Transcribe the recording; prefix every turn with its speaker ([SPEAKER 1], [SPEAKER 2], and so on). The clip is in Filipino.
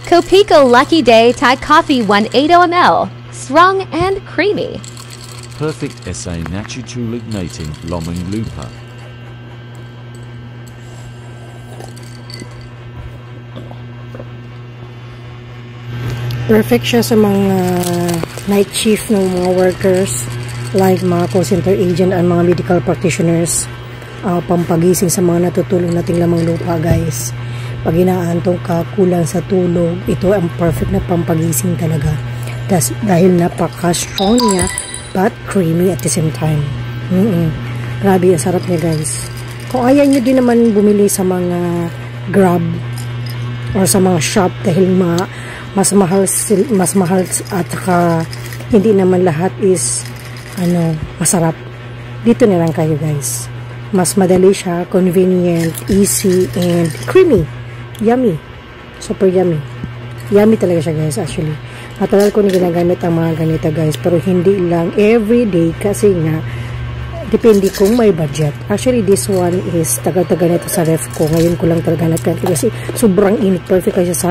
[SPEAKER 1] Kopiko Lucky Day Thai Coffee 180 ml. Strong and creamy.
[SPEAKER 2] Perfect SA Natutulig Nating Loming Lupa.
[SPEAKER 3] Perfect siya sa mga night shift ng mga workers like mga call center agent at mga medical practitioners. Pampagising sa mga natutulog nating lamang lupa, guys. Pag inaantong ka, kulang sa tulog, ito ang perfect na pampagising talaga. Dahil napaka-strong niya but creamy at the same time. Grabe, ang sarap niya, guys. Kung ayaw nyo din naman bumili sa mga Grab or sa mga shop dahil mas mahal at saka hindi naman lahat is masarap, dito na lang kayo, guys. Mas madali siya, convenient, easy, and creamy. Yummy. Super yummy. Yummy talaga siya, guys, actually. Matagal ko na ginagamit ang mga ganito, guys, pero hindi lang everyday kasi nga depende kung may budget. Actually, this one is tagal-tagal nito sa ref ko. Ngayon ko lang talaga natin kasi sobrang init. Perfect kasi sa